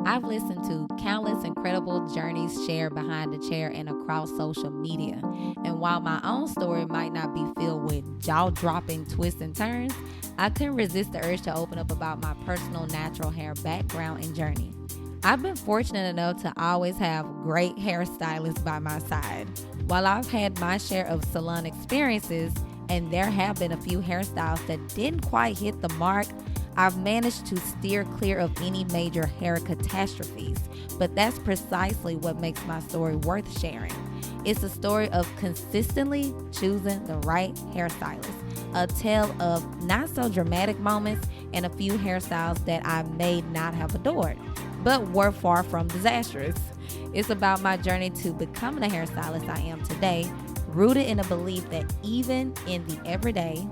I've listened to countless incredible journeys shared behind the chair and across social media. And while my own story might not be filled with jaw-dropping twists and turns, I couldn't resist the urge to open up about my personal natural hair background and journey. I've been fortunate enough to always have great hairstylists by my side. While I've had my share of salon experiences, and there have been a few hairstyles that didn't quite hit the mark, I've managed to steer clear of any major hair catastrophes. But that's precisely what makes my story worth sharing. It's a story of consistently choosing the right hairstylist, a tale of not so dramatic moments, and a few hairstyles that I may not have adored, but were far from disastrous. It's about my journey to becoming the hairstylist I am today, rooted in a belief that even in the everyday,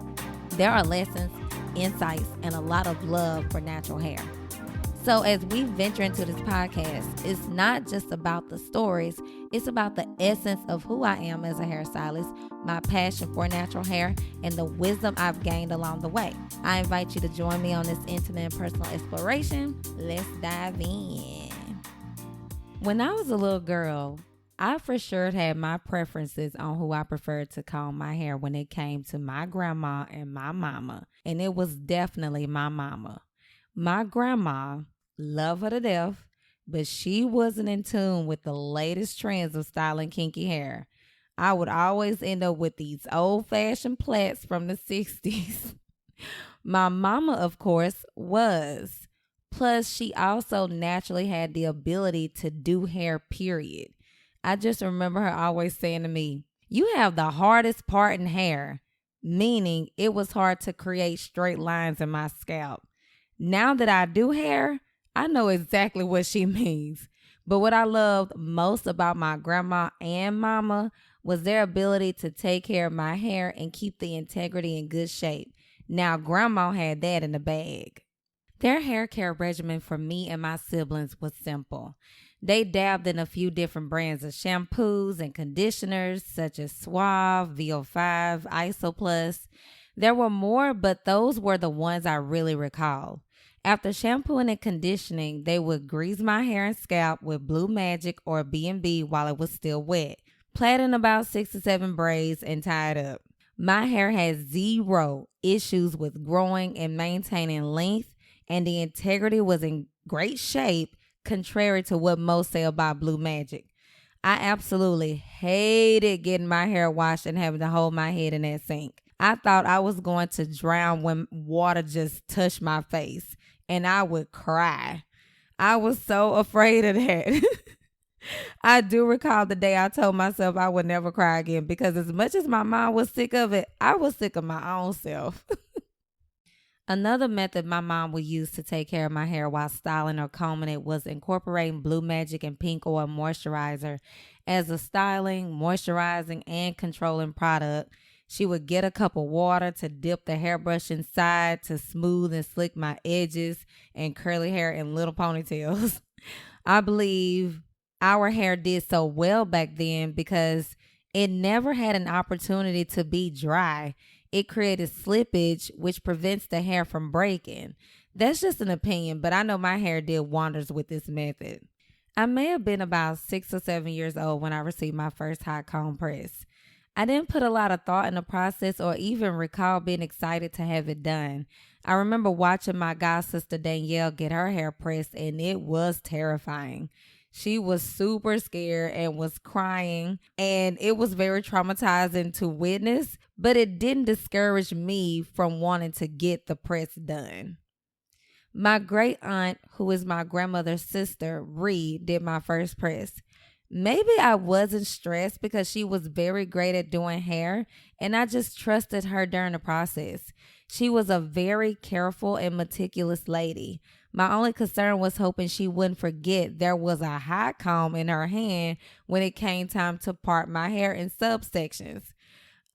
there are lessons, insights, and a lot of love for natural hair. So as we venture into this podcast, it's not just about the stories, it's about the essence of who I am as a hairstylist, my passion for natural hair, and the wisdom I've gained along the way. I invite you to join me on this intimate and personal exploration. Let's dive in. When I was a little girl, I for sure had my preferences on who I preferred to comb my hair when it came to my grandma and my mama. And it was definitely my mama. My grandma, love her to death, but she wasn't in tune with the latest trends of styling kinky hair. I would always end up with these old-fashioned plaits from the 60s. My mama, of course, was. Plus, she also naturally had the ability to do hair, period. I just remember her always saying to me, "You have the hardest part in hair," meaning it was hard to create straight lines in my scalp. Now that I do hair, I know exactly what she means. But what I loved most about my grandma and mama was their ability to take care of my hair and keep the integrity in good shape. Now, grandma had that in the bag. Their hair care regimen for me and my siblings was simple. They dabbed in a few different brands of shampoos and conditioners such as Suave, VO5, Isoplus. There were more, but those were the ones I really recall. After shampooing and conditioning, they would grease my hair and scalp with Blue Magic or B&B while it was still wet, plait in about 6 to 7 braids, and tie it up. My hair has zero issues with growing and maintaining length, and the integrity was in great shape, contrary to what most say about Blue Magic. I absolutely hated getting my hair washed and having to hold my head in that sink. I thought I was going to drown when water just touched my face, and I would cry. I was so afraid of that. I do recall the day I told myself I would never cry again, because as much as my mom was sick of it, I was sick of my own self. Another method my mom would use to take care of my hair while styling or combing it was incorporating Blue Magic and Pink Oil Moisturizer as a styling, moisturizing, and controlling product. She would get a cup of water to dip the hairbrush inside to smooth and slick my edges and curly hair in little ponytails. I believe our hair did so well back then because it never had an opportunity to be dry. It created slippage, which prevents the hair from breaking. That's just an opinion, but I know my hair did wonders with this method. I may have been about 6 or 7 years old when I received my first hot comb press. I didn't put a lot of thought in the process or even recall being excited to have it done. I remember watching my god sister Danielle get her hair pressed, and it was terrifying. She was super scared and was crying, and it was very traumatizing to witness, but it didn't discourage me from wanting to get the press done. My great aunt, who is my grandmother's sister, Ree, did my first press. Maybe I wasn't stressed because she was very great at doing hair, and I just trusted her during the process. She was a very careful and meticulous lady. My only concern was hoping she wouldn't forget there was a hot comb in her hand when it came time to part my hair in subsections.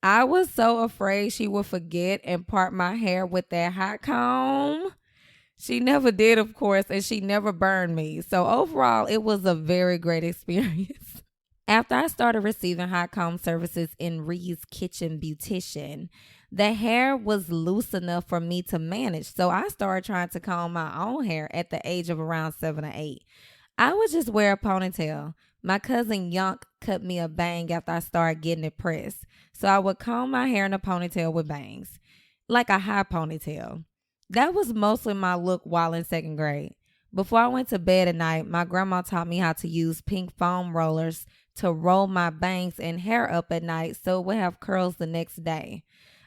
I was so afraid she would forget and part my hair with that hot comb. She never did, of course, and she never burned me. So overall, it was a very great experience. After I started receiving hot comb services in Reed's Kitchen Beautician, the hair was loose enough for me to manage. So I started trying to comb my own hair at the age of around 7 or 8. I would just wear a ponytail. My cousin Yunk cut me a bang after I started getting it pressed. So I would comb my hair in a ponytail with bangs, like a high ponytail. That was mostly my look while in 2nd grade. Before I went to bed at night, my grandma taught me how to use pink foam rollers to roll my bangs and hair up at night so it would have curls the next day.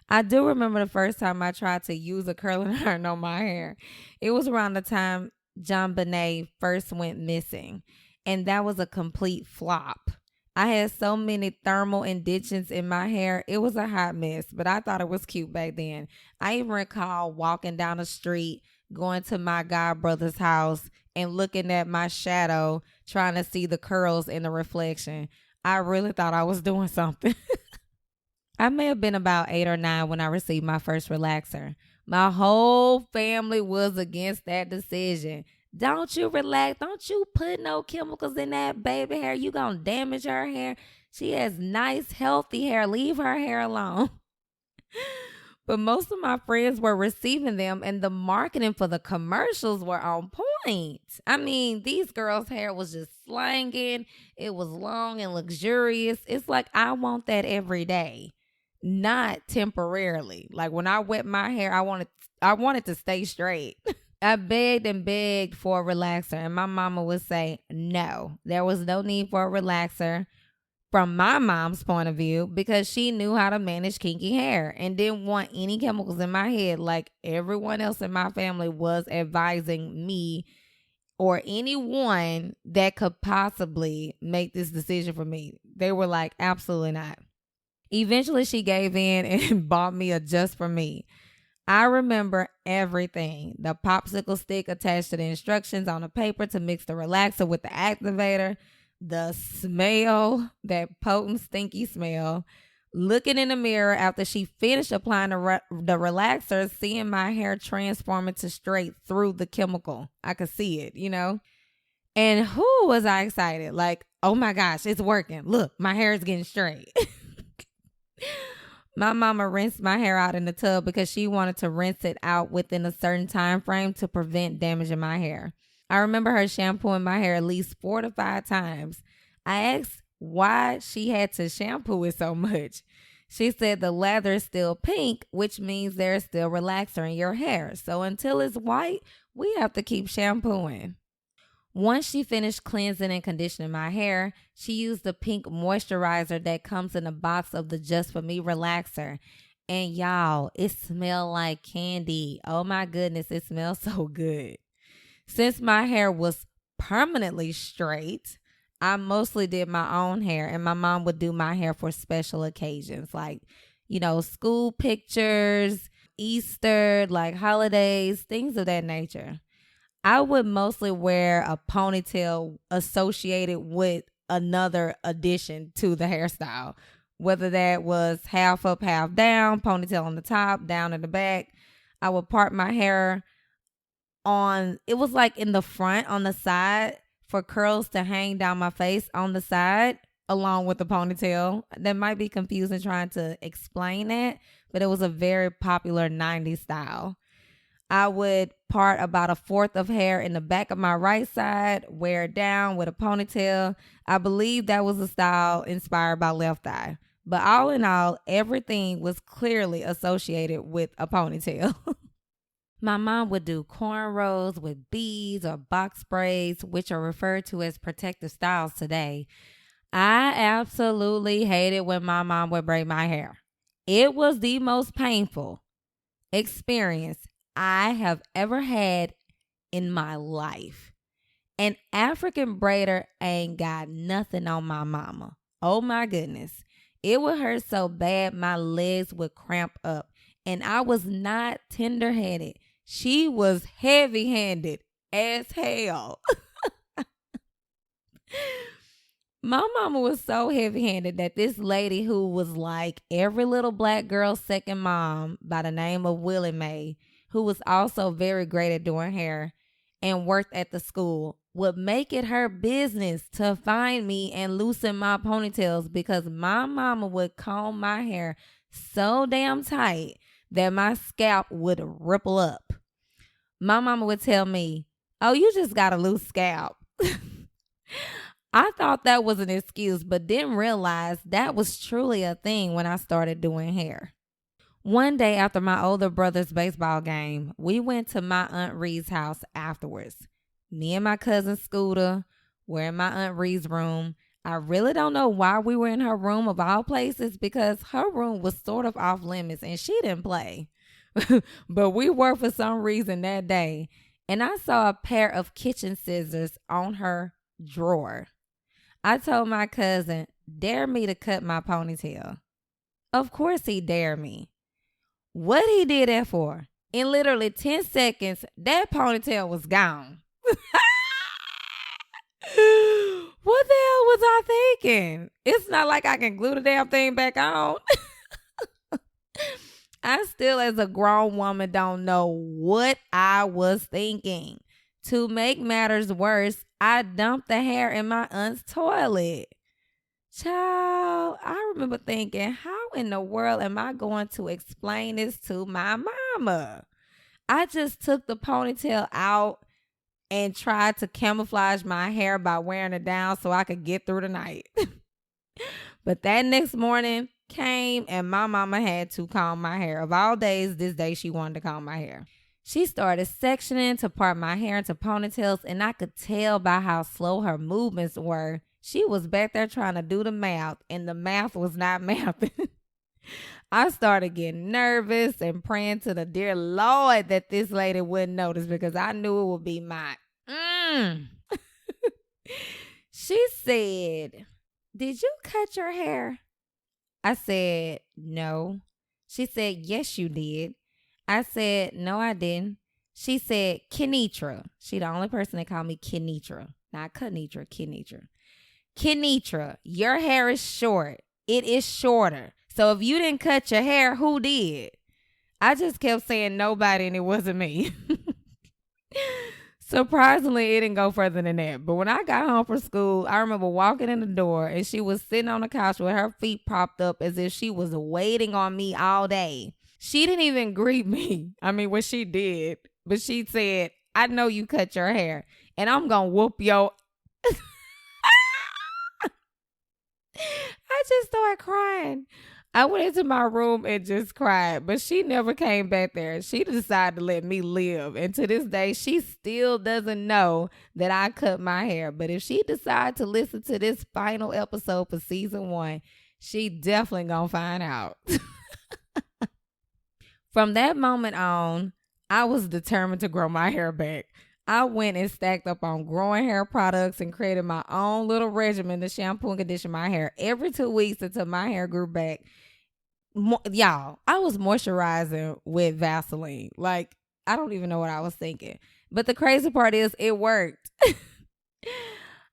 I do remember the first time I tried to use a curling iron on my hair. It was around the time John Bonet first went missing, and that was a complete flop. I had so many thermal indentions in my hair. It was a hot mess, but I thought it was cute back then. I even recall walking down the street, going to my god brother's house and looking at my shadow, trying to see the curls in the reflection. I really thought I was doing something. I may have been about 8 or 9 when I received my first relaxer. My whole family was against that decision. Don't you relax. Don't you put no chemicals in that baby hair. You gonna damage her hair. She has nice, healthy hair. Leave her hair alone. But most of my friends were receiving them, and the marketing for the commercials were on point. I mean, these girls' hair was just slanging. It was long and luxurious. It's like I want that every day, not temporarily. Like when I wet my hair, I wanted to stay straight. I begged and begged for a relaxer, and my mama would say no. There was no need for a relaxer from my mom's point of view because she knew how to manage kinky hair and didn't want any chemicals in my head like everyone else in my family was advising me or anyone that could possibly make this decision for me. They were like, absolutely not. Eventually, she gave in and bought me a Just For Me. I remember everything. The popsicle stick attached to the instructions on the paper to mix the relaxer with the activator. The smell, that potent, stinky smell. Looking in the mirror after she finished applying the relaxer, seeing my hair transform into straight through the chemical. I could see it, And who was I excited? Like, oh my gosh, it's working. Look, my hair is getting straight. My mama rinsed my hair out in the tub because she wanted to rinse it out within a certain time frame to prevent damaging my hair. I remember her shampooing my hair at least 4 to 5 times. I asked why she had to shampoo it so much. She said the lather is still pink, which means there's still relaxer in your hair. So until it's white, we have to keep shampooing. Once she finished cleansing and conditioning my hair, she used the pink moisturizer that comes in a box of the Just For Me relaxer. And y'all, it smelled like candy. Oh my goodness, it smells so good. Since my hair was permanently straight, I mostly did my own hair, and my mom would do my hair for special occasions like, school pictures, Easter, like holidays, things of that nature. I would mostly wear a ponytail associated with another addition to the hairstyle, whether that was half up, half down, ponytail on the top, down in the back. I would part my hair it was like in the front on the side for curls to hang down my face on the side along with the ponytail. That might be confusing trying to explain that, but it was a very popular 90s style. I would part about 1/4 of hair in the back of my right side, wear it down with a ponytail. I believe that was a style inspired by Left Eye. But all in all, everything was clearly associated with a ponytail. My mom would do cornrows with beads or box braids, which are referred to as protective styles today. I absolutely hated when my mom would braid my hair. It was the most painful experience I have ever had in my life. An African braider ain't got nothing on my mama. Oh my goodness. It would hurt so bad my legs would cramp up. And I was not tender-headed. She was heavy-handed as hell. My mama was so heavy-handed that this lady who was like every little black girl's second mom by the name of Willie Mae, who was also very great at doing hair and worked at the school, would make it her business to find me and loosen my ponytails because my mama would comb my hair so damn tight that my scalp would ripple up. My mama would tell me, "Oh, you just got a loose scalp." I thought that was an excuse, but didn't realize that was truly a thing when I started doing hair. One day after my older brother's baseball game, we went to my Aunt Ree's house afterwards. Me and my cousin Scooter were in my Aunt Ree's room. I really don't know why we were in her room of all places because her room was sort of off limits and she didn't play. But we were for some reason that day. And I saw a pair of kitchen scissors on her drawer. I told my cousin, "Dare me to cut my ponytail." Of course he dared me. What he did that for? In literally 10 seconds, that ponytail was gone. What the hell was I thinking? It's not like I can glue the damn thing back on. I still, as a grown woman, don't know what I was thinking. To make matters worse, I dumped the hair in my aunt's toilet. Child, I remember thinking, how in the world am I going to explain this to my mama? I just took the ponytail out and tried to camouflage my hair by wearing it down so I could get through the night. But that next morning came and my mama had to comb my hair. Of all days, this day she wanted to comb my hair. She started sectioning to part my hair into ponytails, and I could tell by how slow her movements were. She was back there trying to do the math, and the math was not mathing. I started getting nervous and praying to the dear Lord that this lady wouldn't notice because I knew it would be my She said, "Did you cut your hair?" I said, "No." She said, "Yes, you did." I said, "No, I didn't." She said, "Kinetra." She the only person that called me Kinetra. Not Kinetra, Kinetra. "Kinetra, your hair is short. It is shorter. So if you didn't cut your hair, who did?" I just kept saying nobody and it wasn't me. Surprisingly, it didn't go further than that. But when I got home from school, I remember walking in the door and she was sitting on the couch with her feet propped up as if she was waiting on me all day. She didn't even greet me. I mean, well, she did. But she said, "I know you cut your hair and I'm going to whoop your..." I just started crying. I went into my room and just cried, but she never came back there. She decided to let me live. And to this day, she still doesn't know that I cut my hair. But if she decides to listen to this final episode for season 1, she definitely gonna find out. From that moment on, I was determined to grow my hair back. I went and stacked up on growing hair products and created my own little regimen to shampoo and condition my hair every 2 weeks until my hair grew back. Y'all, I was moisturizing with Vaseline. Like, I don't even know what I was thinking. But the crazy part is it worked.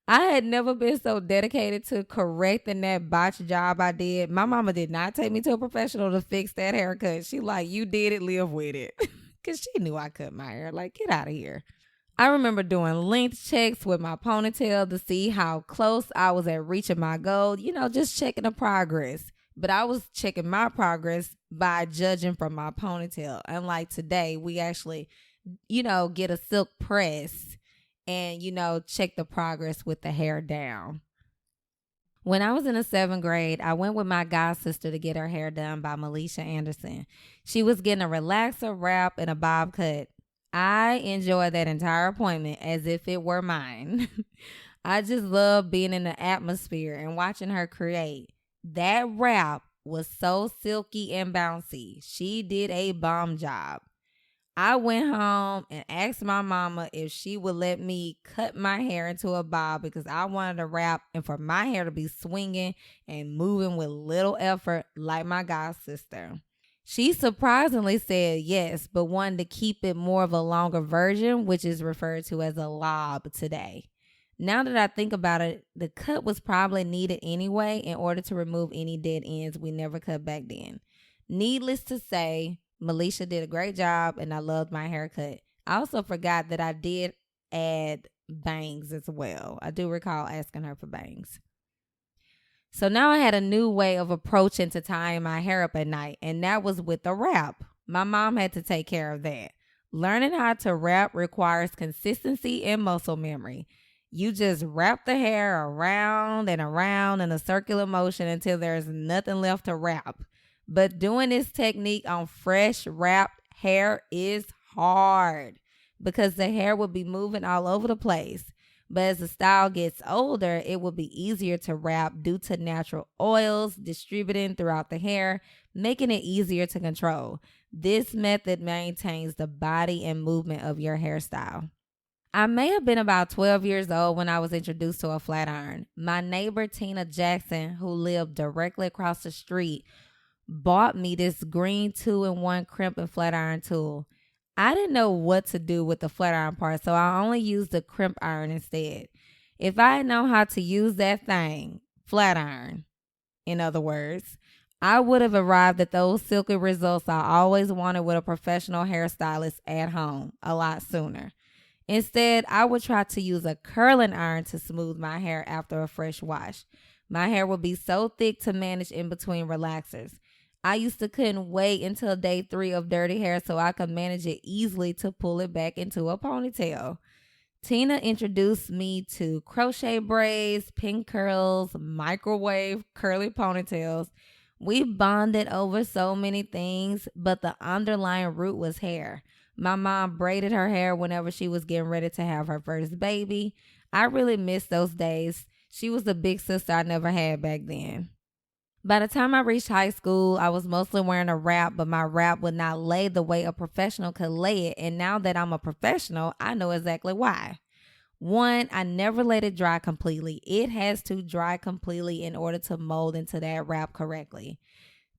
I had never been so dedicated to correcting that botched job I did. My mama did not take me to a professional to fix that haircut. She like, "You did it, live with it." Because she knew I cut my hair. Like, get out of here. I remember doing length checks with my ponytail to see how close I was at reaching my goal. You know, just checking the progress. But I was checking my progress by judging from my ponytail. Unlike today, we actually, get a silk press and, check the progress with the hair down. When I was in the 7th grade, I went with my god sister to get her hair done by Melisha Anderson. She was getting a relaxer, wrap, and a bob cut. I enjoyed that entire appointment as if it were mine. I just love being in the atmosphere and watching her create. That wrap was so silky and bouncy. She did a bomb job. I went home and asked my mama if she would let me cut my hair into a bob because I wanted a wrap and for my hair to be swinging and moving with little effort like my god sister. She surprisingly said yes, but wanted to keep it more of a longer version, which is referred to as a lob today. Now that I think about it, the cut was probably needed anyway in order to remove any dead ends we never cut back then. Needless to say, Melisha did a great job and I loved my haircut. I also forgot that I did add bangs as well. I do recall asking her for bangs. So now I had a new way of approaching to tying my hair up at night, and that was with a wrap. My mom had to take care of that. Learning how to wrap requires consistency and muscle memory. You just wrap the hair around and around in a circular motion until there's nothing left to wrap. But doing this technique on fresh wrapped hair is hard because the hair will be moving all over the place. But as the style gets older, it will be easier to wrap due to natural oils distributing throughout the hair, making it easier to control. This method maintains the body and movement of your hairstyle. I may have been about 12 years old when I was introduced to a flat iron. My neighbor Tina Jackson, who lived directly across the street, bought me this green 2-in-1 crimp and flat iron tool. I didn't know what to do with the flat iron part, so I only used the crimp iron instead. If I had known how to use that thing, flat iron, in other words, I would have arrived at those silky results I always wanted with a professional hairstylist at home a lot sooner. Instead, I would try to use a curling iron to smooth my hair after a fresh wash. My hair would be so thick to manage in between relaxers. I used to couldn't wait until day 3 of dirty hair so I could manage it easily to pull it back into a ponytail. Tina introduced me to crochet braids, pin curls, microwave curly ponytails. We bonded over so many things, but the underlying root was hair. My mom braided her hair whenever she was getting ready to have her first baby. I really miss those days. She was the big sister I never had back then. By the time I reached high school, I was mostly wearing a wrap, but my wrap would not lay the way a professional could lay it. And now that I'm a professional, I know exactly why. 1, I never let it dry completely. It has to dry completely in order to mold into that wrap correctly.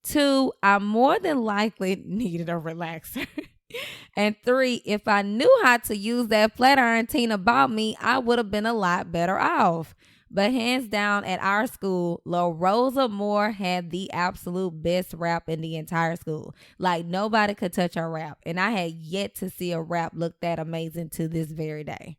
2, I more than likely needed a relaxer. And 3, if I knew how to use that flat iron Tina bought me, I would have been a lot better off. But hands down at our school, La Rosa Moore had the absolute best wrap in the entire school. Like nobody could touch her wrap. And I had yet to see a wrap look that amazing to this very day.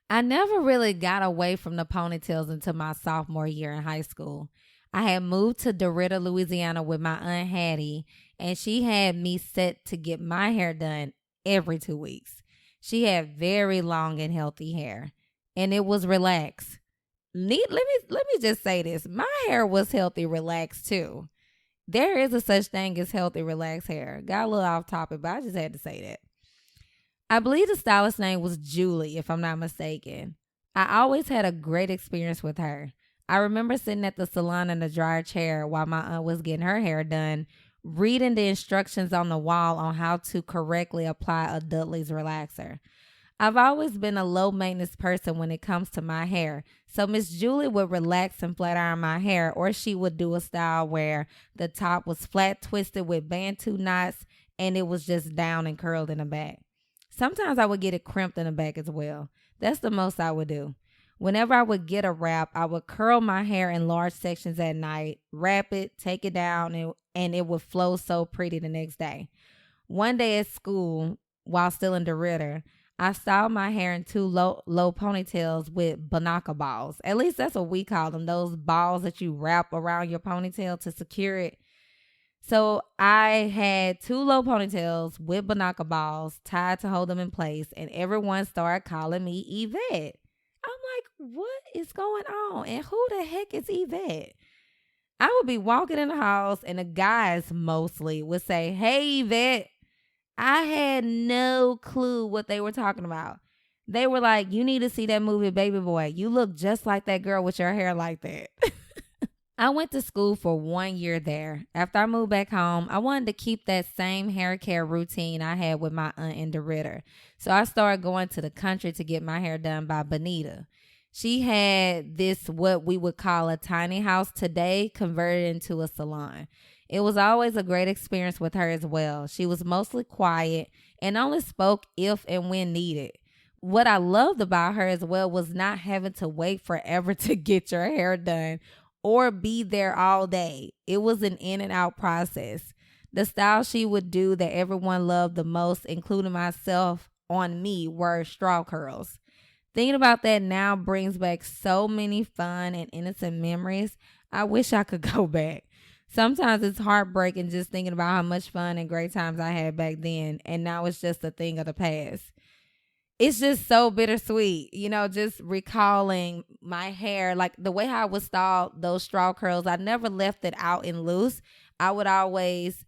I never really got away from the ponytails until my sophomore year in high school. I had moved to DeRidder, Louisiana with my Aunt Hattie, and she had me set to get my hair done every 2 weeks. She had very long and healthy hair, and it was relaxed. Let me just say this. My hair was healthy, relaxed too. There is a such thing as healthy, relaxed hair. Got a little off topic, but I just had to say that. I believe the stylist's name was Julie, if I'm not mistaken. I always had a great experience with her. I remember sitting at the salon in a dryer chair while my aunt was getting her hair done, reading the instructions on the wall on how to correctly apply a Dudley's relaxer. I've always been a low maintenance person when it comes to my hair. So Miss Julie would relax and flat iron my hair, or she would do a style where the top was flat twisted with bantu knots and it was just down and curled in the back. Sometimes I would get it crimped in the back as well. That's the most I would do. Whenever I would get a wrap, I would curl my hair in large sections at night, wrap it, take it down, and it would flow so pretty the next day. One day at school, while still in DeRidder, I styled my hair in 2 low ponytails with banaka balls. At least that's what we call them, those balls that you wrap around your ponytail to secure it. So I had 2 low ponytails with banaka balls tied to hold them in place, and everyone started calling me Yvette. I'm like, what is going on? And who the heck is Yvette? I would be walking in the house, and the guys mostly would say, hey, Yvette. I had no clue what they were talking about. They were like, you need to see that movie Baby Boy. You look just like that girl with your hair like that. I went to school for 1 year there. After I moved back home, I wanted to keep that same hair care routine I had with my aunt in DeRidder. So I started going to the country to get my hair done by Benita. She had this, what we would call a tiny house today, converted into a salon. It was always a great experience with her as well. She was mostly quiet and only spoke if and when needed. What I loved about her as well was not having to wait forever to get your hair done or be there all day. It was an in and out process. The style she would do that everyone loved the most, including myself, on me were straw curls. Thinking about that now brings back so many fun and innocent memories. I wish I could go back. Sometimes it's heartbreaking just thinking about how much fun and great times I had back then, and now it's just a thing of the past. It's just so bittersweet, just recalling my hair, like the way how I would style those straw curls. I never left it out and loose. I would always,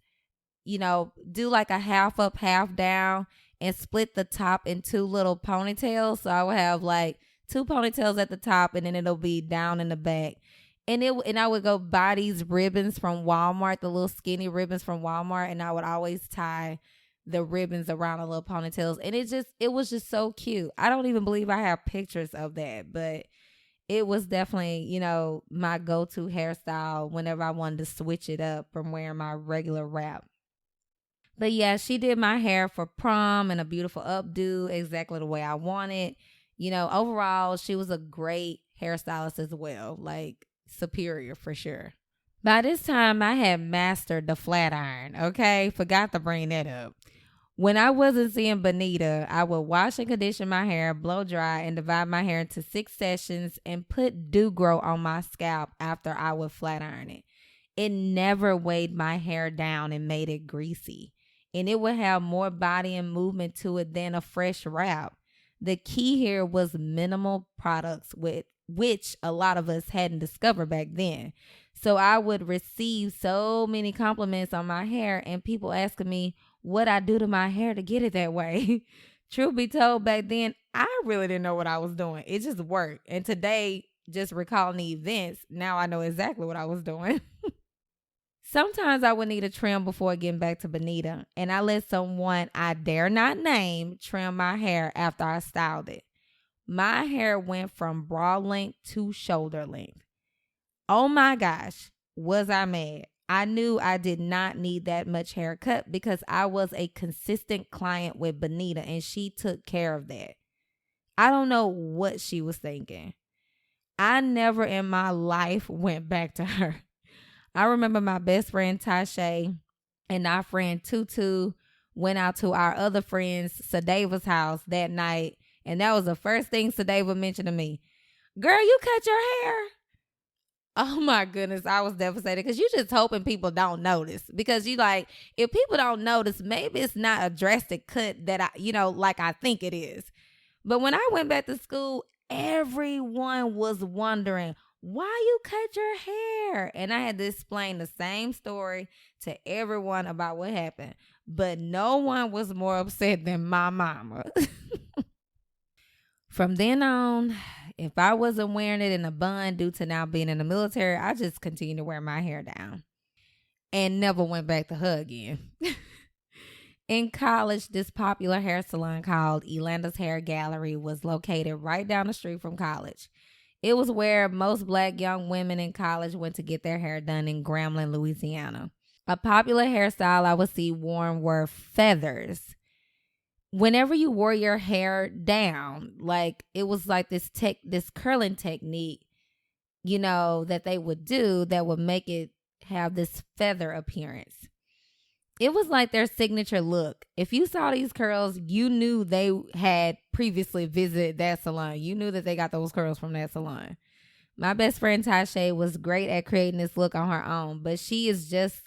do like a half up, half down and split the top in two little ponytails. So I would have like two ponytails at the top and then it'll be down in the back. And I would go buy these ribbons from Walmart, the little skinny ribbons from Walmart, and I would always tie the ribbons around the little ponytails. And it was just so cute. I don't even believe I have pictures of that, but it was definitely, my go-to hairstyle whenever I wanted to switch it up from wearing my regular wrap. But yeah, she did my hair for prom in a beautiful updo, exactly the way I wanted. Overall, she was a great hairstylist as well, like superior for sure. By this time, I had mastered the flat iron, okay? Forgot to bring that up. When I wasn't seeing Bonita, I would wash and condition my hair, blow dry, and divide my hair into 6 sessions and put dew grow on my scalp after I would flat iron it. It never weighed my hair down and made it greasy. And it would have more body and movement to it than a fresh wrap. The key here was minimal products, which a lot of us hadn't discovered back then. So I would receive so many compliments on my hair and people asking me what I do to my hair to get it that way. Truth be told, back then, I really didn't know what I was doing. It just worked. And today, just recalling the events, now I know exactly what I was doing. Sometimes I would need a trim before getting back to Bonita, and I let someone I dare not name trim my hair after I styled it. My hair went from bra length to shoulder length. Oh my gosh, was I mad. I knew I did not need that much haircut because I was a consistent client with Bonita and she took care of that. I don't know what she was thinking. I never in my life went back to her. I remember my best friend Tasha and our friend Tutu went out to our other friend's Sadeva's house that night, and that was the first thing Sadeva mentioned to me. Girl, you cut your hair? Oh my goodness, I was devastated because you're just hoping people don't notice. Because you like, if people don't notice, maybe it's not a drastic cut that like I think it is. But when I went back to school, everyone was wondering, why you cut your hair? And I had to explain the same story to everyone about what happened. But no one was more upset than my mama. From then on, if I wasn't wearing it in a bun due to now being in the military, I just continued to wear my hair down and never went back to her again. In college, this popular hair salon called Elanda's Hair Gallery was located right down the street from college. It was where most Black young women in college went to get their hair done in Grambling, Louisiana. A popular hairstyle I would see worn were feathers. Whenever you wore your hair down, like it was like this curling technique, that they would do that would make it have this feather appearance. It was like their signature look. If you saw these curls, you knew they had previously visited that salon. You knew that they got those curls from that salon. My best friend Tasha was great at creating this look on her own, but she is just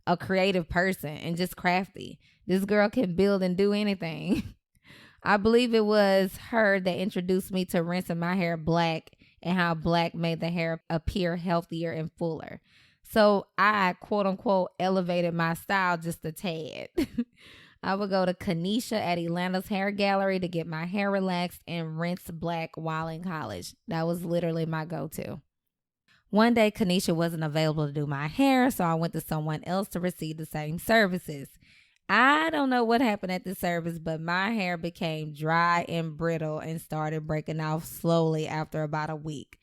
a creative person and just crafty. This girl can build and do anything. I believe it was her that introduced me to rinsing my hair black and how black made the hair appear healthier and fuller. So I, quote unquote, elevated my style just a tad. I would go to Kinetra at Elanda's Hair Gallery to get my hair relaxed and rinse black while in college. That was literally my go-to. One day, Kinetra wasn't available to do my hair, so I went to someone else to receive the same services. I don't know what happened at the service, but my hair became dry and brittle and started breaking off slowly after about a week.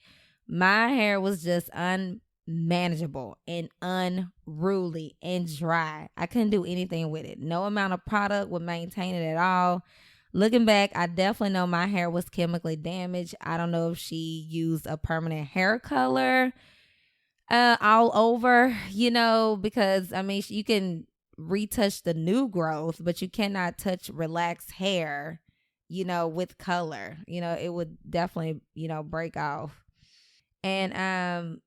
My hair was just unmanageable and unruly and dry. I couldn't do anything with it. No amount of product would maintain it at all. Looking back, I definitely know my hair was chemically damaged. I don't know if she used a permanent hair color all over, because you can retouch the new growth, but you cannot touch relaxed hair with color. It would definitely, break off. And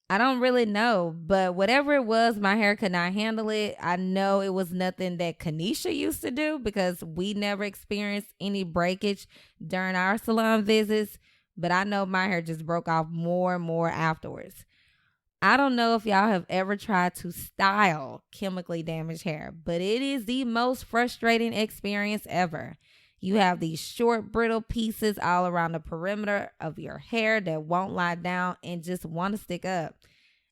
I don't really know, but whatever it was, my hair could not handle it. I know it was nothing that Kanisha used to do because we never experienced any breakage during our salon visits, but I know my hair just broke off more and more afterwards. I don't know if y'all have ever tried to style chemically damaged hair, but it is the most frustrating experience ever. You have these short, brittle pieces all around the perimeter of your hair that won't lie down and just want to stick up.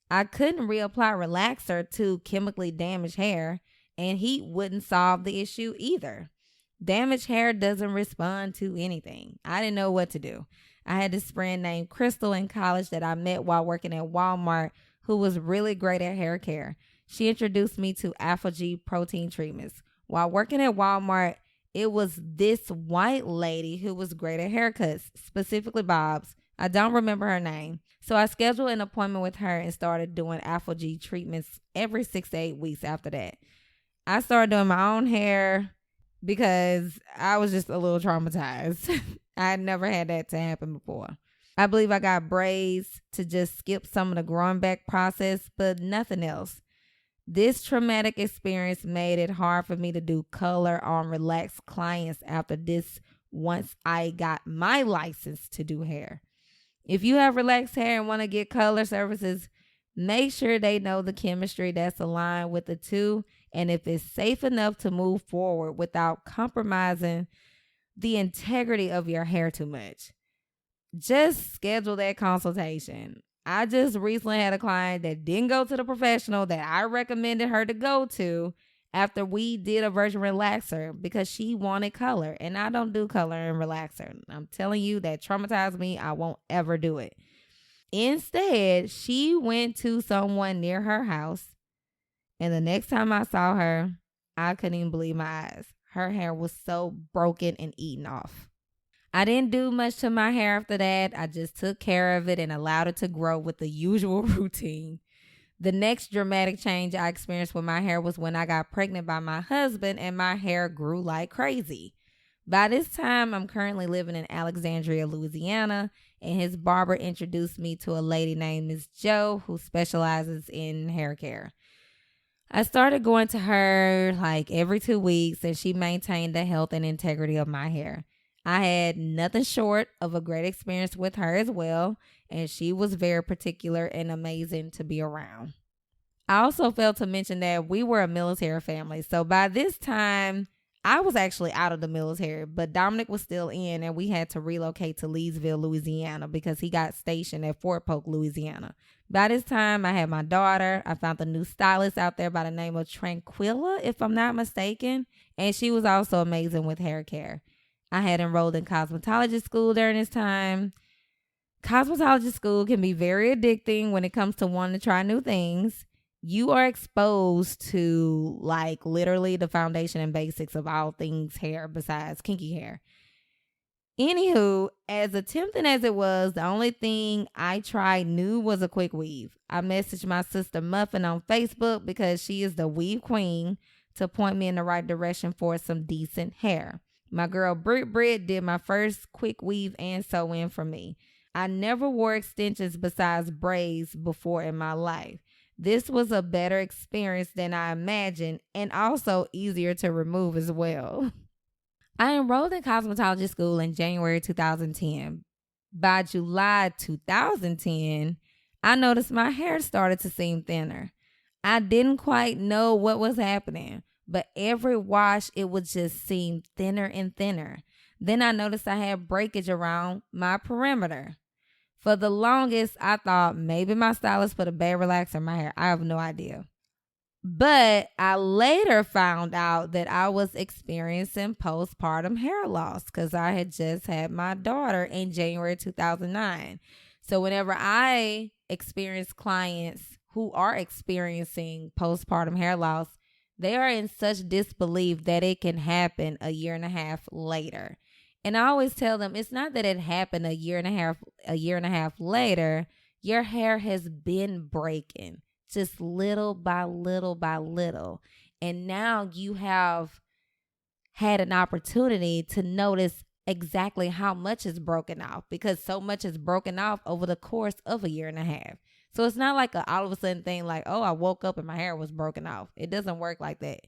I couldn't reapply relaxer to chemically damaged hair, and heat wouldn't solve the issue either. Damaged hair doesn't respond to anything. I didn't know what to do. I had this friend named Crystal in college that I met while working at Walmart who was really great at hair care. She introduced me to Alpha-G protein treatments. While working at Walmart, it was this white lady who was great at haircuts, specifically bobs. I don't remember her name. So I scheduled an appointment with her and started doing Alpha-G treatments every 6 to 8 weeks after that. I started doing my own hair because I was just a little traumatized. I had never had that to happen before. I believe I got braids to just skip some of the growing back process, but nothing else. This traumatic experience made it hard for me to do color on relaxed clients after this once I got my license to do hair. If you have relaxed hair and want to get color services, make sure they know the chemistry that's aligned with the two and if it's safe enough to move forward without compromising the integrity of your hair too much. Just schedule that consultation. I just recently had a client that didn't go to the professional that I recommended her to go to after we did a virgin relaxer because she wanted color, and I don't do color and relaxer. I'm telling you, that traumatized me. I won't ever do it. Instead, she went to someone near her house, and the next time I saw her, I couldn't even believe my eyes. Her hair was so broken and eaten off. I didn't do much to my hair after that. I just took care of it and allowed it to grow with the usual routine. The next dramatic change I experienced with my hair was when I got pregnant by my husband and my hair grew like crazy. By this time, I'm currently living in Alexandria, Louisiana, and his barber introduced me to a lady named Miss Jo who specializes in hair care. I started going to her like every 2 weeks, and she maintained the health and integrity of my hair. I had nothing short of a great experience with her as well, and she was very particular and amazing to be around. I also failed to mention that we were a military family, so by this time, I was actually out of the military, but Dominic was still in, and we had to relocate to Leesville, Louisiana, because he got stationed at Fort Polk, Louisiana. By this time, I had my daughter. I found a new stylist out there by the name of Tranquilla, if I'm not mistaken, and she was also amazing with hair care. I had enrolled in cosmetology school during this time. Cosmetology school can be very addicting when it comes to wanting to try new things. You are exposed to like literally the foundation and basics of all things hair besides kinky hair. Anywho, as tempting as it was, the only thing I tried new was a quick weave. I messaged my sister Muffin on Facebook because she is the weave queen to point me in the right direction for some decent hair. My girl Britt did my first quick weave and sew in for me. I never wore extensions besides braids before in my life. This was a better experience than I imagined and also easier to remove as well. I enrolled in cosmetology school in January 2010. By July 2010, I noticed my hair started to seem thinner. I didn't quite know what was happening, but every wash, it would just seem thinner and thinner. Then I noticed I had breakage around my perimeter. For the longest, I thought maybe my stylist put a bad relaxer in my hair. I have no idea. But I later found out that I was experiencing postpartum hair loss because I had just had my daughter in January 2009. So whenever I experience clients who are experiencing postpartum hair loss, they are in such disbelief that it can happen a year and a half later. And I always tell them it's not that it happened a year and a half later. Your hair has been breaking just little by little by little. And now you have had an opportunity to notice exactly how much is broken off, because so much is broken off over the course of a year and a half. So it's not like a all of a sudden thing like, oh, I woke up and my hair was broken off. It doesn't work like that.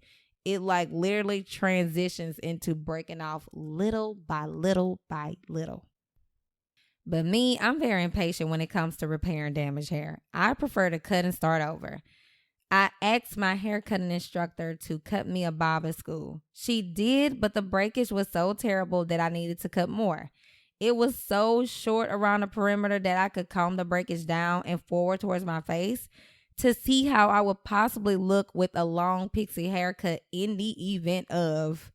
It like literally transitions into breaking off little by little by little. But me, I'm very impatient when it comes to repairing damaged hair. I prefer to cut and start over. I asked my haircutting instructor to cut me a bob at school. She did, but the breakage was so terrible that I needed to cut more. It was so short around the perimeter that I could comb the breakage down and forward towards my face to see how I would possibly look with a long pixie haircut in the event of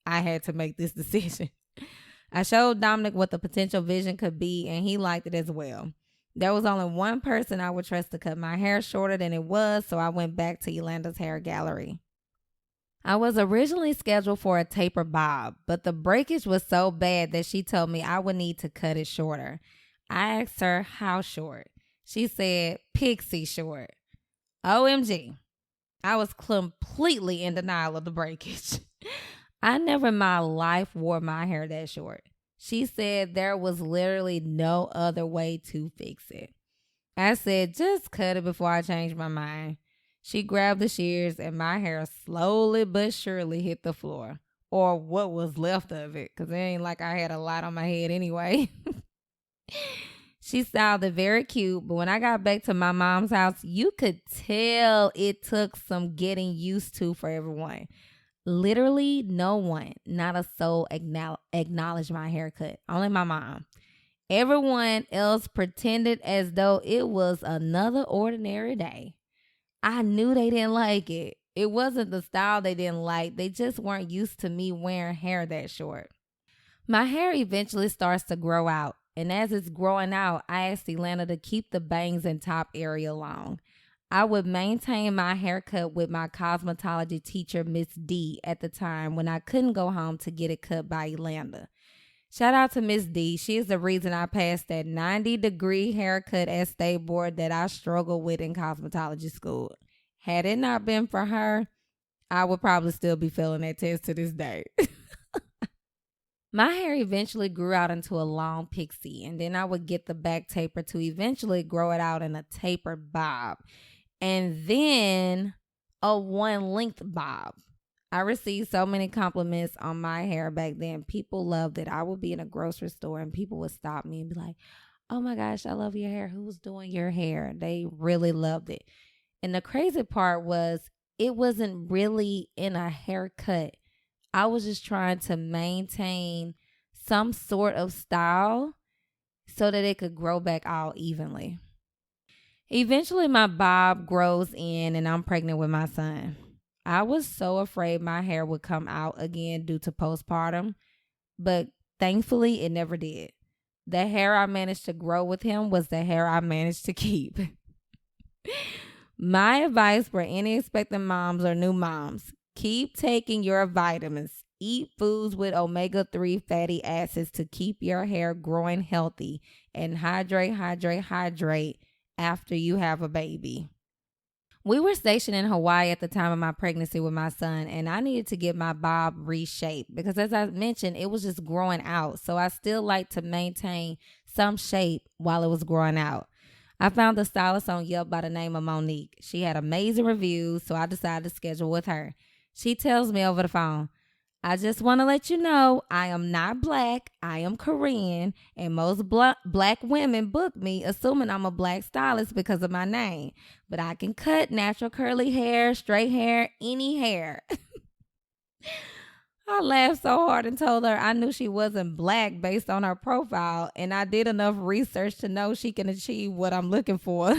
I had to make this decision. I showed Dominic what the potential vision could be, and he liked it as well. There was only one person I would trust to cut my hair shorter than it was, so I went back to Yolanda's hair gallery. I was originally scheduled for a taper bob, but the breakage was so bad that she told me I would need to cut it shorter. I asked her how short. She said pixie short. OMG. I was completely in denial of the breakage. I never in my life wore my hair that short. She said there was literally no other way to fix it. I said, just cut it before I change my mind. She grabbed the shears and my hair slowly but surely hit the floor. Or what was left of it, because it ain't like I had a lot on my head anyway. She sounded very cute, but when I got back to my mom's house, you could tell it took some getting used to for everyone. Literally no one, not a soul acknowledged my haircut. Only my mom. Everyone else pretended as though it was another ordinary day. I knew they didn't like it. It wasn't the style they didn't like. They just weren't used to me wearing hair that short. My hair eventually starts to grow out. And as it's growing out, I asked Elena to keep the bangs and top area long. I would maintain my haircut with my cosmetology teacher, Miss D, at the time when I couldn't go home to get it cut by Yolanda. Shout out to Miss D. She is the reason I passed that 90-degree haircut at State Board that I struggled with in cosmetology school. Had it not been for her, I would probably still be failing that test to this day. My hair eventually grew out into a long pixie, and then I would get the back taper to eventually grow it out in a taper bob. And then a one-length bob. I received so many compliments on my hair back then. People loved it. I would be in a grocery store and people would stop me and be like, oh my gosh, I love your hair. Who's doing your hair? They really loved it. And the crazy part was it wasn't really in a haircut. I was just trying to maintain some sort of style so that it could grow back out evenly. Eventually, my bob grows in and I'm pregnant with my son. I was so afraid my hair would come out again due to postpartum, but thankfully it never did. The hair I managed to grow with him was the hair I managed to keep. My advice for any expectant moms or new moms: keep taking your vitamins. Eat foods with omega-3 fatty acids to keep your hair growing healthy, and hydrate after you have a baby. We were stationed in Hawaii at the time of my pregnancy with my son, and I needed to get my bob reshaped because, as I mentioned, it was just growing out. So I still like to maintain some shape while it was growing out. I found a stylist on Yelp by the name of Monique. She had amazing reviews, so I decided to schedule with her. She tells me over the phone, I just want to let you know I am not black. I am Korean, and most black women book me assuming I'm a black stylist because of my name. But I can cut natural curly hair, straight hair, any hair. I laughed so hard and told her I knew she wasn't black based on her profile, and I did enough research to know she can achieve what I'm looking for.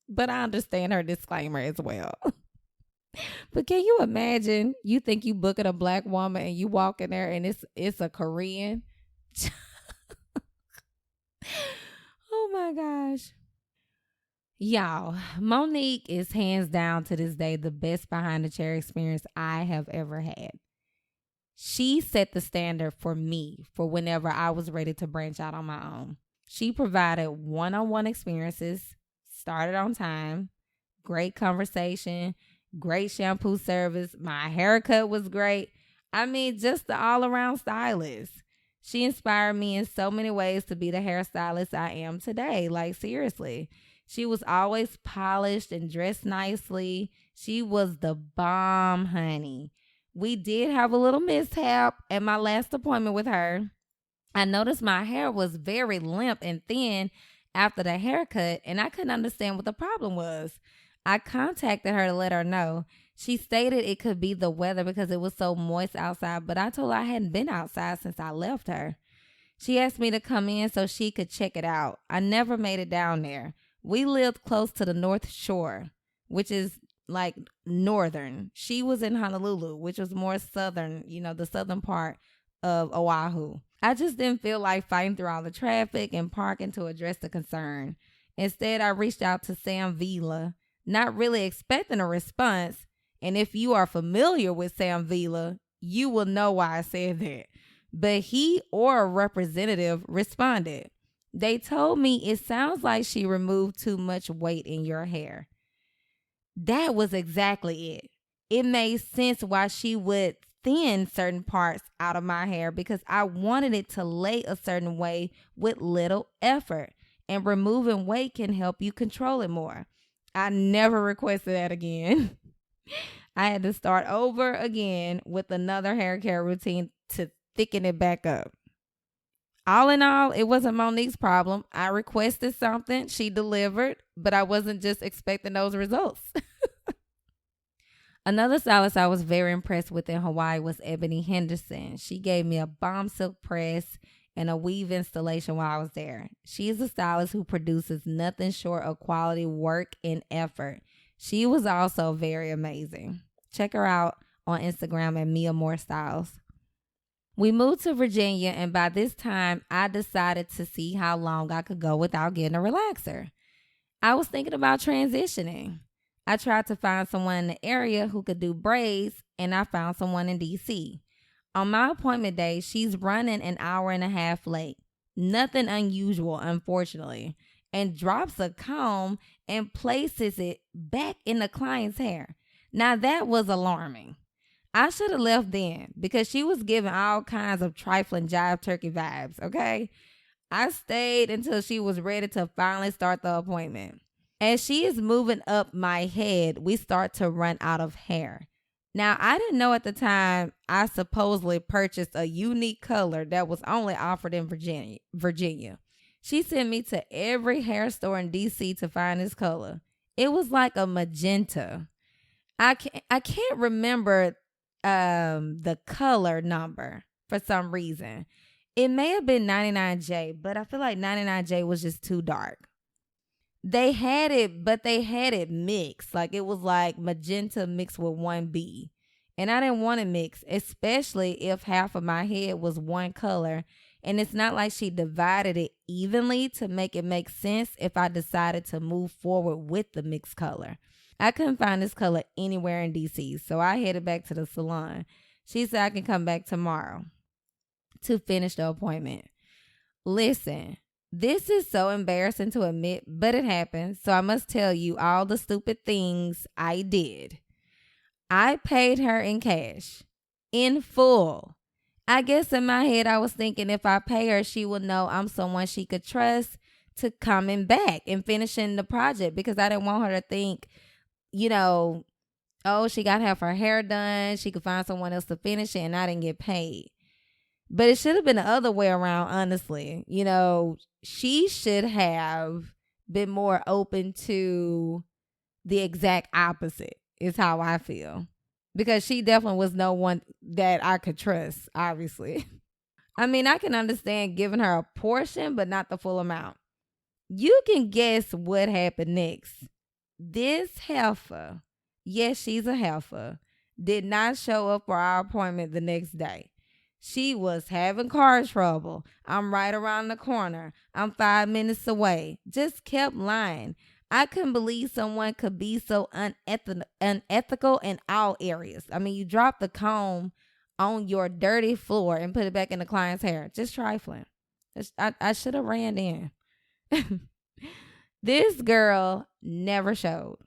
But I understand her disclaimer as well. But can you imagine, you think you booking a black woman and you walk in there and it's a Korean? Oh my gosh. Y'all, Monique is hands down to this day the best behind the chair experience I have ever had. She set the standard for me for whenever I was ready to branch out on my own. She provided one-on-one experiences, started on time, great conversation, great shampoo service. My haircut was great. I mean, just the all around stylist. She inspired me in so many ways to be the hairstylist I am today. Like, seriously. She was always polished and dressed nicely. She was the bomb, honey. We did have a little mishap at my last appointment with her. I noticed my hair was very limp and thin after the haircut, and I couldn't understand what the problem was. I contacted her to let her know. She stated it could be the weather because it was so moist outside, but I told her I hadn't been outside since I left her. She asked me to come in so she could check it out. I never made it down there. We lived close to the North Shore, which is like northern. She was in Honolulu, which was more southern, the southern part of Oahu. I just didn't feel like fighting through all the traffic and parking to address the concern. Instead, I reached out to Sam Vila, not really expecting a response. And if you are familiar with Sam Vila, you will know why I said that. But he or a representative responded. They told me it sounds like she removed too much weight in your hair. That was exactly it. It made sense why she would thin certain parts out of my hair because I wanted it to lay a certain way with little effort. And removing weight can help you control it more. I never requested that again. I had to start over again with another hair care routine to thicken it back up. All in all, it wasn't Monique's problem. I requested something, she delivered, but I wasn't just expecting those results. Another stylist I was very impressed with in Hawaii was Ebony Henderson. She gave me a bomb silk press and a weave installation while I was there. She is a stylist who produces nothing short of quality work and effort. She was also very amazing. Check her out on Instagram at Mia Moore Styles. We moved to Virginia, and by this time, I decided to see how long I could go without getting a relaxer. I was thinking about transitioning. I tried to find someone in the area who could do braids, and I found someone in D.C. On my appointment day, she's running an hour and a half late. Nothing unusual, unfortunately, and drops a comb and places it back in the client's hair. Now, that was alarming. I should have left then because she was giving all kinds of trifling jive turkey vibes, okay? I stayed until she was ready to finally start the appointment. As she is moving up my head, we start to run out of hair. Now, I didn't know at the time I supposedly purchased a unique color that was only offered in Virginia. She sent me to every hair store in D.C. to find this color. It was like a magenta. I can't remember the color number for some reason. It may have been 99J, but I feel like 99J was just too dark. They had it, but they had it mixed. Like it was like magenta mixed with 1B. And I didn't want to mix, especially if half of my head was one color. And it's not like she divided it evenly to make it make sense if I decided to move forward with the mixed color. I couldn't find this color anywhere in DC, so I headed back to the salon. She said I can come back tomorrow to finish the appointment. Listen, this is so embarrassing to admit, but it happened, so I must tell you all the stupid things I did. I paid her in cash, in full. I guess in my head I was thinking if I pay her, she would know I'm someone she could trust to coming back and finishing the project because I didn't want her to think, oh, she got half her hair done. She could find someone else to finish it and I didn't get paid. But it should have been the other way around, honestly. She should have been more open to the exact opposite is how I feel. Because she definitely was no one that I could trust, obviously. I mean, I can understand giving her a portion, but not the full amount. You can guess what happened next. This heifer, yes, she's a heifer, did not show up for our appointment the next day. She was having car trouble. I'm right around the corner. I'm 5 minutes away. Just kept lying. I couldn't believe someone could be so unethical in all areas. I mean, you dropped the comb on your dirty floor and put it back in the client's hair. Just trifling. I should have ran in. This girl never showed.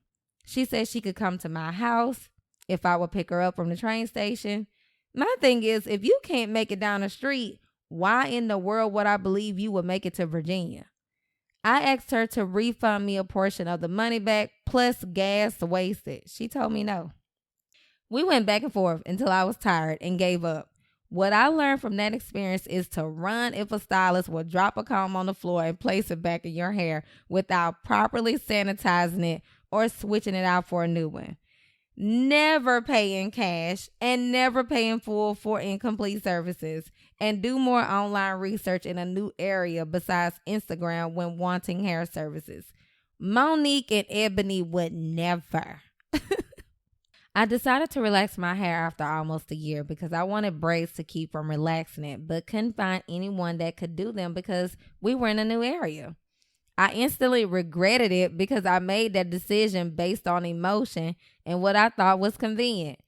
She said she could come to my house if I would pick her up from the train station. My thing is, if you can't make it down the street, why in the world would I believe you would make it to Virginia? I asked her to refund me a portion of the money back plus gas wasted. She told me no. We went back and forth until I was tired and gave up. What I learned from that experience is to run if a stylist will drop a comb on the floor and place it back in your hair without properly sanitizing it or switching it out for a new one. Never pay in cash and never pay in full for incomplete services, and do more online research in a new area besides Instagram when wanting hair services. Monique and Ebony would never. I decided to relax my hair after almost a year because I wanted braids to keep from relaxing it, but couldn't find anyone that could do them because we were in a new area. I instantly regretted it because I made that decision based on emotion and what I thought was convenient.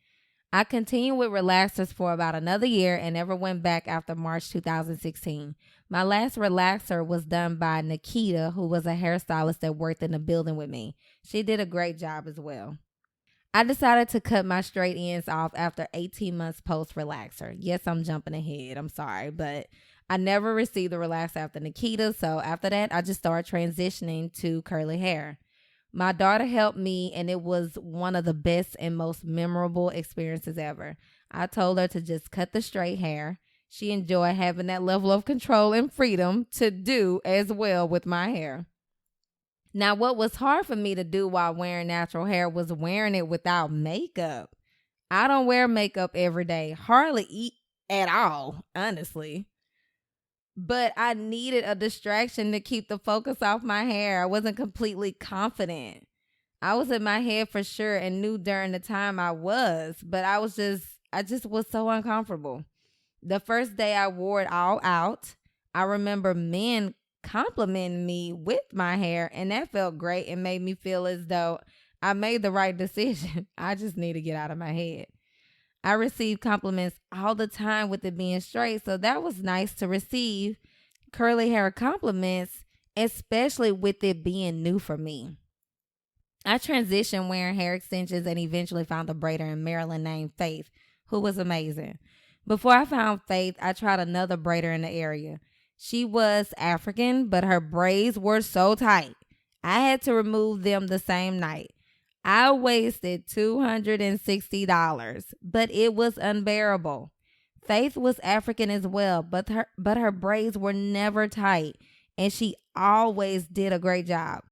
I continued with relaxers for about another year and never went back after March 2016. My last relaxer was done by Nikita, who was a hairstylist that worked in the building with me. She did a great job as well. I decided to cut my straight ends off after 18 months post relaxer. Yes, I'm jumping ahead. I'm sorry, but I never received the relaxer after Nikita, so after that, I just started transitioning to curly hair. My daughter helped me, and it was one of the best and most memorable experiences ever. I told her to just cut the straight hair. She enjoyed having that level of control and freedom to do as well with my hair. Now, what was hard for me to do while wearing natural hair was wearing it without makeup. I don't wear makeup every day, hardly eat at all, honestly. But I needed a distraction to keep the focus off my hair. I wasn't completely confident. I was in my head for sure and knew during the time I was, but I just was so uncomfortable. The first day I wore it all out, I remember men complimenting me with my hair, and that felt great and made me feel as though I made the right decision. I just need to get out of my head. I received compliments all the time with it being straight, so that was nice to receive curly hair compliments, especially with it being new for me. I transitioned wearing hair extensions and eventually found a braider in Maryland named Faith, who was amazing. Before I found Faith, I tried another braider in the area. She was African, but her braids were so tight, I had to remove them the same night. I wasted $260, but it was unbearable. Faith was African as well, but her braids were never tight, and she always did a great job.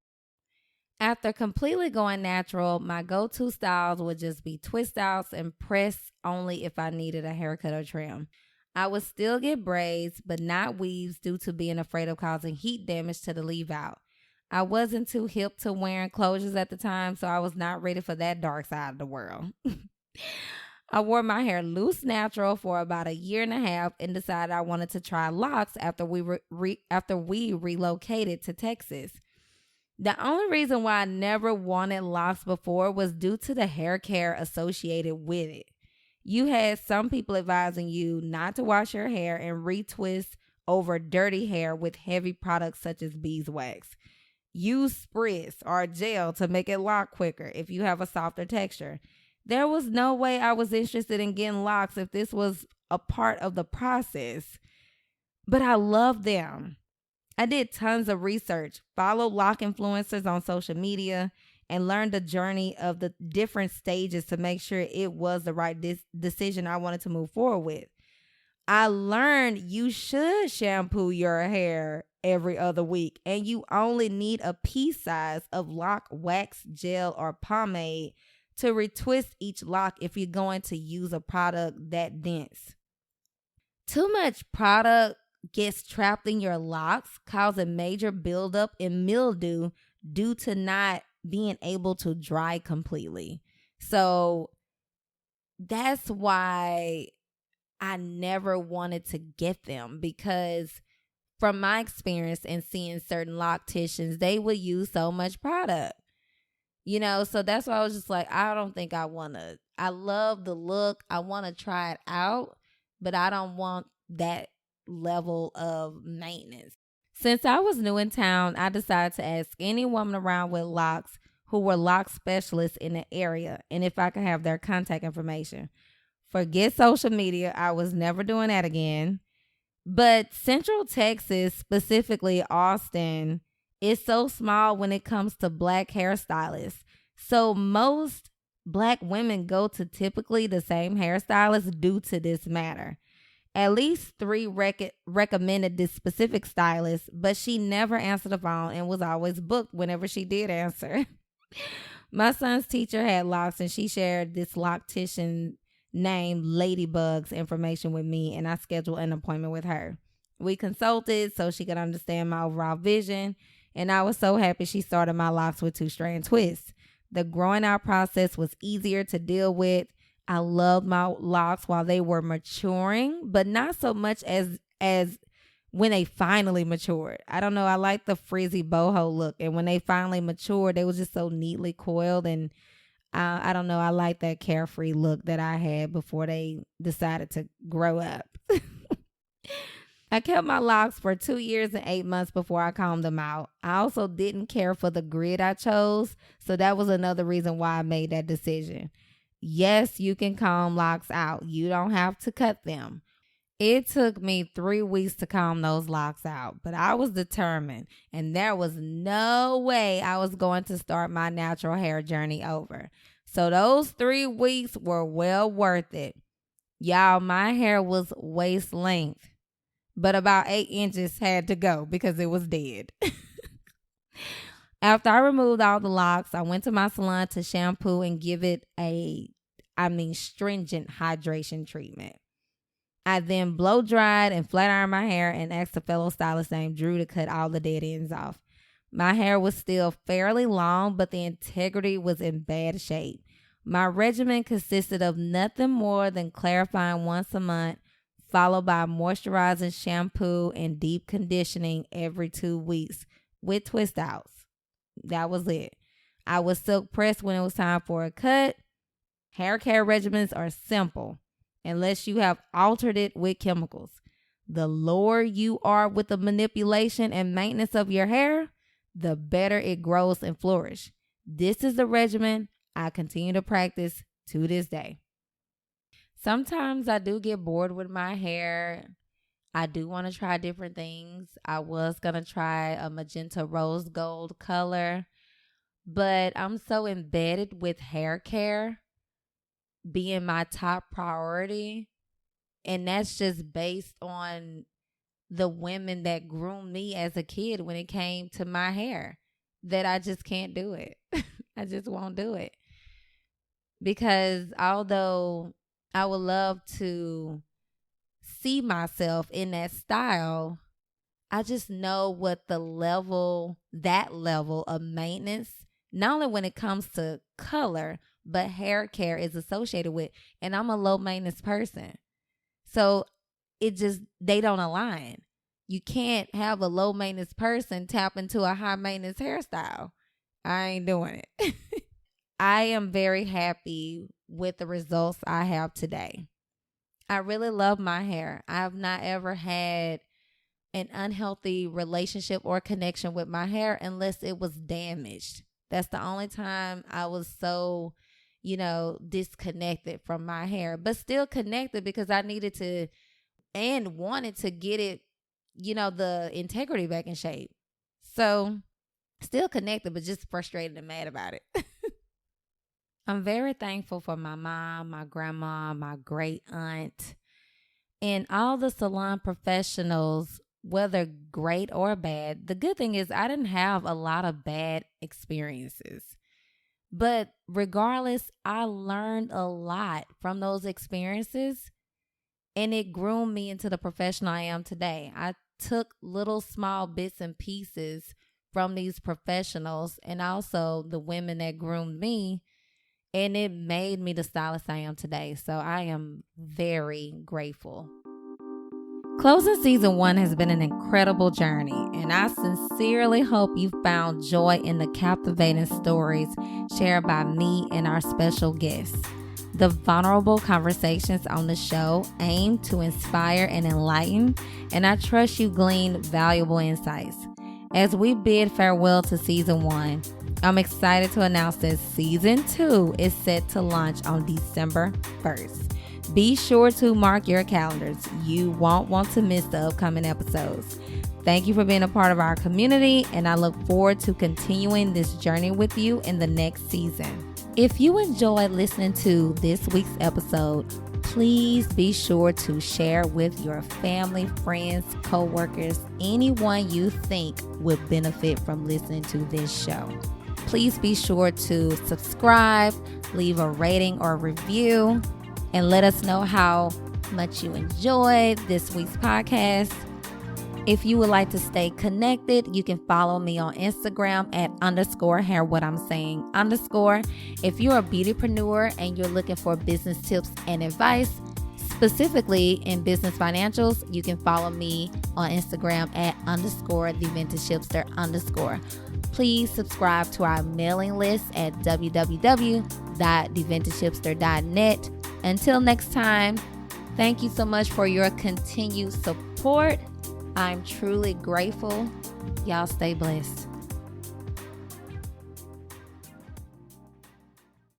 After completely going natural, my go-to styles would just be twist outs and press only if I needed a haircut or trim. I would still get braids, but not weaves due to being afraid of causing heat damage to the leave out. I wasn't too hip to wearing closures at the time, so I was not ready for that dark side of the world. I wore my hair loose natural for about a year and a half and decided I wanted to try locks after we relocated to Texas. The only reason why I never wanted locks before was due to the hair care associated with it. You had some people advising you not to wash your hair and retwist over dirty hair with heavy products such as beeswax. Use spritz or gel to make it lock quicker if you have a softer texture. There was no way I was interested in getting locks if this was a part of the process. But I love them. I did tons of research, followed lock influencers on social media, and learned the journey of the different stages to make sure it was the right decision I wanted to move forward with. I learned you should shampoo your hair every other week, and you only need a pea size of lock wax, gel, or pomade to retwist each lock if you're going to use a product that dense. Too much product gets trapped in your locks, causing major buildup and mildew due to not being able to dry completely. So that's why I never wanted to get them, because from my experience and seeing certain locticians, they would use so much product. So that's why I was just like, I don't think I want to. I love the look. I want to try it out, but I don't want that level of maintenance. Since I was new in town, I decided to ask any woman around with locks who were lock specialists in the area and if I could have their contact information. Forget social media. I was never doing that again. But Central Texas, specifically Austin, is so small when it comes to Black hairstylists. So most Black women go to typically the same hairstylist due to this matter. At least three recommended this specific stylist, but she never answered the phone and was always booked whenever she did answer. My son's teacher had locks, and she shared this loctician named Ladybug's information with me, and I scheduled an appointment with her. We consulted so she could understand my overall vision, and I was so happy she started my locks with 2-strand twists. The growing out process was easier to deal with. I loved my locks while they were maturing, but not so much as when they finally matured. I don't know. I like the frizzy boho look, and when they finally matured, they was just so neatly coiled, and I don't know. I like that carefree look that I had before they decided to grow up. I kept my locks for 2 years and 8 months before I combed them out. I also didn't care for the grid I chose, so that was another reason why I made that decision. Yes, you can comb locks out. You don't have to cut them. It took me 3 weeks to comb those locks out, but I was determined, and there was no way I was going to start my natural hair journey over. So those 3 weeks were well worth it. Y'all, my hair was waist length, but about 8 inches had to go because it was dead. After I removed all the locks, I went to my salon to shampoo and give it stringent hydration treatment. I then blow dried and flat ironed my hair and asked a fellow stylist named Drew to cut all the dead ends off. My hair was still fairly long, but the integrity was in bad shape. My regimen consisted of nothing more than clarifying once a month, followed by moisturizing shampoo and deep conditioning every 2 weeks with twist outs. That was it. I was silk pressed when it was time for a cut. Hair care regimens are simple unless you have altered it with chemicals. The lower you are with the manipulation and maintenance of your hair, the better it grows and flourishes. This is the regimen I continue to practice to this day. Sometimes I do get bored with my hair. I do want to try different things. I was going to try a magenta rose gold color, but I'm so embedded with hair care being my top priority. And that's just based on the women that groomed me as a kid when it came to my hair, that I just can't do it. I just won't do it. Because although I would love to see myself in that style, I just know what that level of maintenance, not only when it comes to color, but hair care is associated with. And I'm a low maintenance person. So they don't align. You can't have a low maintenance person tap into a high maintenance hairstyle. I ain't doing it. I am very happy with the results I have today. I really love my hair. I have not ever had an unhealthy relationship or connection with my hair unless it was damaged. That's the only time I was so, disconnected from my hair, but still connected because I needed to and wanted to get it, the integrity back in shape. So still connected, but just frustrated and mad about it. I'm very thankful for my mom, my grandma, my great aunt, and all the salon professionals, whether great or bad. The good thing is I didn't have a lot of bad experiences. But regardless, I learned a lot from those experiences, and it groomed me into the professional I am today. I took little small bits and pieces from these professionals and also the women that groomed me, and it made me the stylist I am today. So I am very grateful. Closing season 1 has been an incredible journey, and I sincerely hope you found joy in the captivating stories shared by me and our special guests. The vulnerable conversations on the show aim to inspire and enlighten, and I trust you gleaned valuable insights. As we bid farewell to season 1, I'm excited to announce that season 2 is set to launch on December 1st. Be sure to mark your calendars. You won't want to miss the upcoming episodes. Thank you for being a part of our community, and I look forward to continuing this journey with you in the next season. If you enjoyed listening to this week's episode, please be sure to share with your family, friends, co-workers, anyone you think would benefit from listening to this show. Please be sure to subscribe, leave a rating or review, and let us know how much you enjoyed this week's podcast. If you would like to stay connected, you can follow me on Instagram at _hair_what-I'm-saying_. If you're a beautypreneur and you're looking for business tips and advice, specifically in business financials, you can follow me on Instagram at _TheVintageHipster_. Please subscribe to our mailing list at www.thevintagehipster.net. Until next time, thank you so much for your continued support. I'm truly grateful. Y'all stay blessed.